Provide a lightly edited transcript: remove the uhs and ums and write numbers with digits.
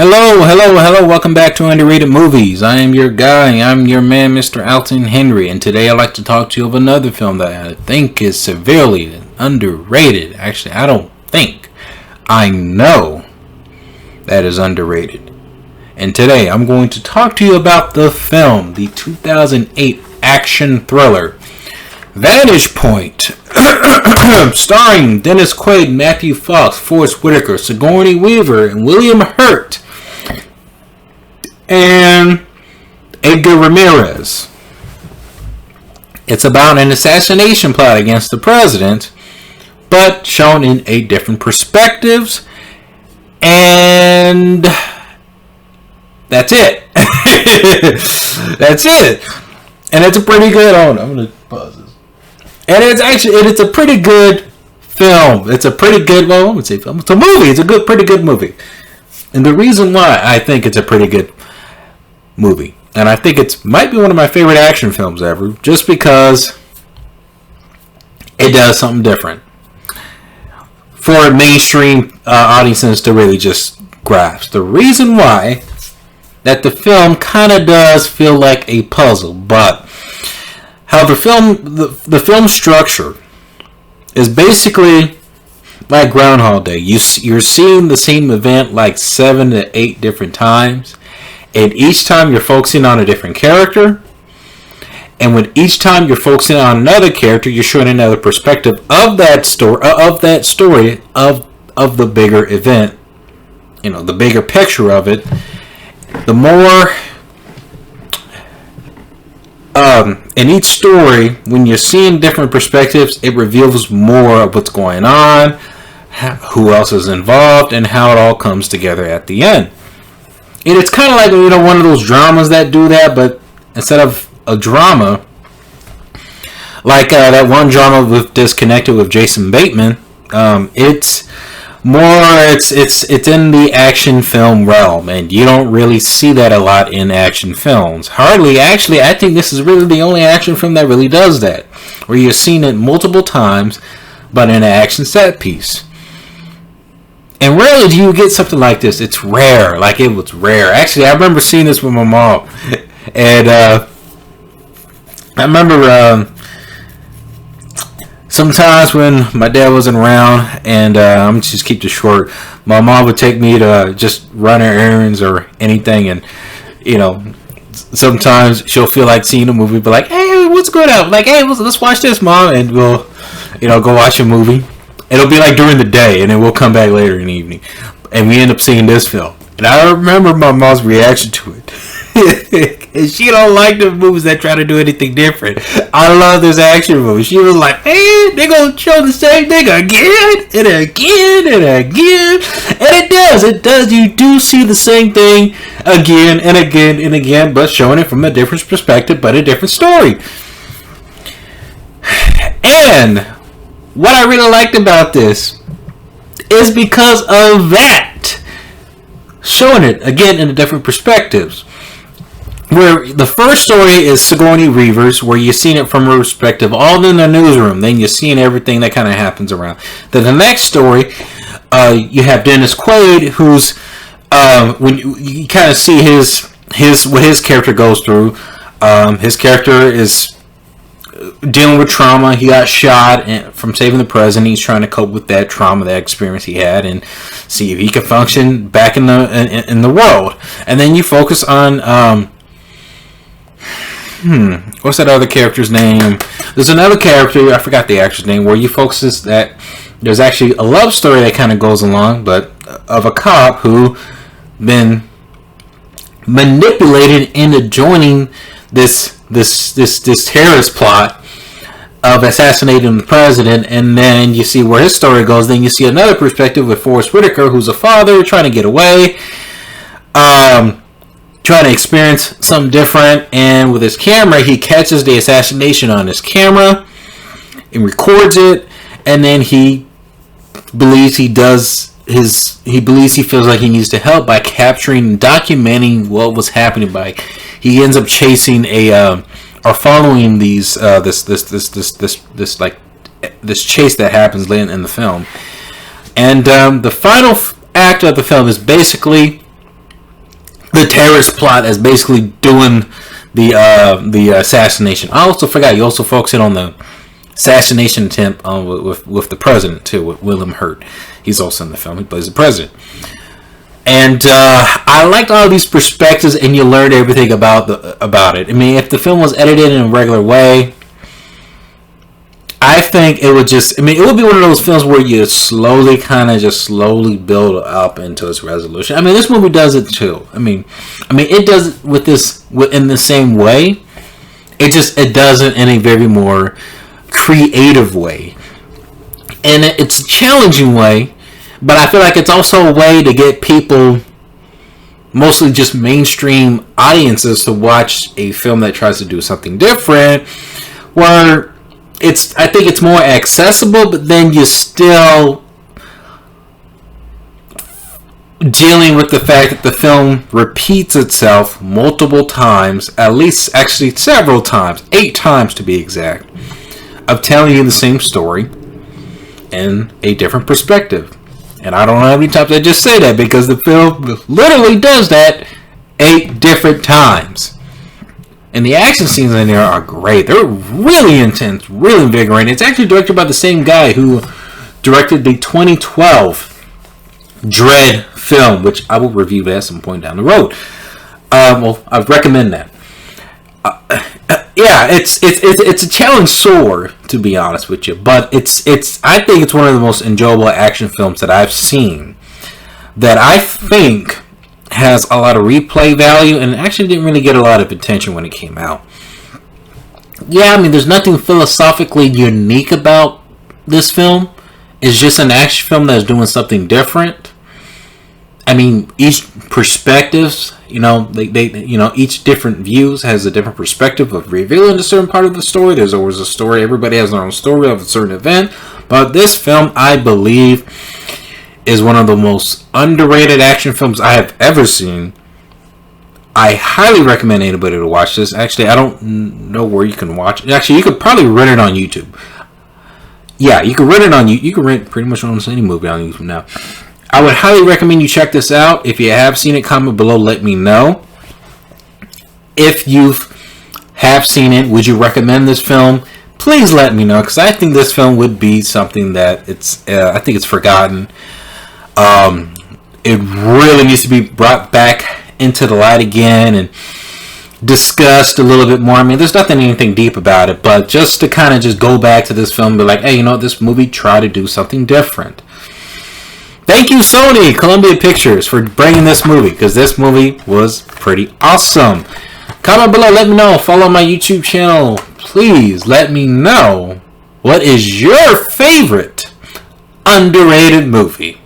Hello, welcome back to Underrated Movies. I am your guy, I'm your man, Mr. Alton Henry, and today I'd like to talk to you of another film that I think is severely underrated. Actually, I don't think. I know that is underrated. And today I'm going to talk to you about the film, the 2008 action thriller, Vantage Point, starring Dennis Quaid, Matthew Fox, Forrest Whitaker, Sigourney Weaver, and William Hurt, and Edgar Ramirez. It's about an assassination plot against the president, but shown in 8 different perspectives, and that's it. That's it. And it's a pretty good. I'm gonna pause this. And it's a pretty good film. It's a pretty good. Well, I would say film. It's a movie. It's a pretty good movie. And the reason why I think it's a pretty good movie, and I think it might be one of my favorite action films ever, just because it does something different for mainstream audiences to really just grasp. The reason why that the film kind of does feel like a puzzle, but how the film structure is basically like Groundhog Day. You're seeing the same event like 7 to 8 different times, and each time you're focusing on a different character, and when each time you're focusing on another character, you're showing another perspective of that story of the bigger event, the bigger picture of it. The more in each story, when you're seeing different perspectives, it reveals more of what's going on, who else is involved, and how it all comes together at the end. And it's kind of like one of those dramas that do that, but instead of a drama, like that one drama with Disconnected with Jason Bateman, it's in the action film realm, and you don't really see that a lot in action films. Hardly. Actually, I think this is really the only action film that really does that, where you're seeing it multiple times, but in an action set piece. And rarely do you get something like this. It's rare. Like, it was rare. Actually, I remember seeing this with my mom, and I remember sometimes when my dad wasn't around, and I'm just keep this short, my mom would take me to just run her errands or anything, and sometimes she'll feel like seeing a movie, but like, hey, what's going on? Like, hey, let's watch this, Mom, and we'll go watch a movie. It'll be like during the day, and then we'll come back later in the evening, and we end up seeing this film. And I remember my mom's reaction to it. And she don't like the movies that try to do anything different. I love this action movie. She was like, hey, they're going to show the same thing again and again and again. And it does. You do see the same thing again and again and again, but showing it from a different perspective, but a different story. And what I really liked about this is because of that. Showing it again in different perspectives. Where the first story is Sigourney Weaver's, where you're seeing it from her perspective, all in the newsroom. Then you're seeing everything that kind of happens around. Then the next story, you have Dennis Quaid, who's when you kind of see what his character goes through. His character is dealing with trauma. He got shot from saving the president. He's trying to cope with that trauma, that experience he had, and see if he can function back in the world. And then you focus on what's that other character's name? There's another character, I forgot the actor's name, where you focus that there's actually a love story that kind of goes along, but of a cop who been manipulated into joining this terrorist plot of assassinating the president. And then you see where his story goes. Then you see another perspective with Forrest Whitaker, who's a father trying to get away, trying to experience something different, and with his camera he catches the assassination on his camera and records it, and then he believes he feels like he needs to help by capturing and documenting what was happening. He ends up chasing or following this chase that happens later in the film. And the final act of the film is basically the terrorist plot as basically doing the assassination. I also forgot you also focusing on the assassination attempt with the president too, with William Hurt. He's also in the film. He plays the president. And I liked all these perspectives, and you learned everything about it. I mean, if the film was edited in a regular way, I think it would just... I mean, it would be one of those films where you slowly build up into its resolution. I mean, this movie does it too. I mean, it does it in the same way. It does it in a very more creative way, and it's a challenging way. But I feel like it's also a way to get people, mostly just mainstream audiences, to watch a film that tries to do something different, where I think it's more accessible, but then you're still dealing with the fact that the film repeats itself multiple times, at least actually several times, 8 times to be exact, of telling you the same story in a different perspective. And I don't know how many times I just say that, because the film literally does that 8 different times. And the action scenes in there are great. They're really intense, really invigorating. It's actually directed by the same guy who directed the 2012 Dread film, which I will review at some point down the road. Well, I recommend that. Yeah, it's a challenge sore, to be honest with you, but I think it's one of the most enjoyable action films that I've seen, that I think has a lot of replay value, and actually didn't really get a lot of attention when it came out. Yeah, I mean, there's nothing philosophically unique about this film. It's just an action film that's doing something different. I mean, each perspectives, each different views has a different perspective of revealing a certain part of the story. There's always a story. Everybody has their own story of a certain event. But this film, I believe, is one of the most underrated action films I have ever seen. I highly recommend anybody to watch this. Actually, I don't know where you can watch it. Actually, you could probably rent it on YouTube. Yeah, you can rent it on YouTube. You can rent pretty much almost any movie on YouTube now. I would highly recommend you check this out. If you have seen it, comment below, let me know. If you have seen it, would you recommend this film? Please let me know, because I think this film would be something that I think it's forgotten. It really needs to be brought back into the light again and discussed a little bit more. I mean, there's anything deep about it, but just to kind of just go back to this film and be like, hey, this movie tried to do something different. Thank you, Sony, Columbia Pictures, for bringing this movie, because this movie was pretty awesome. Comment below, let me know. Follow my YouTube channel. Please let me know what is your favorite underrated movie.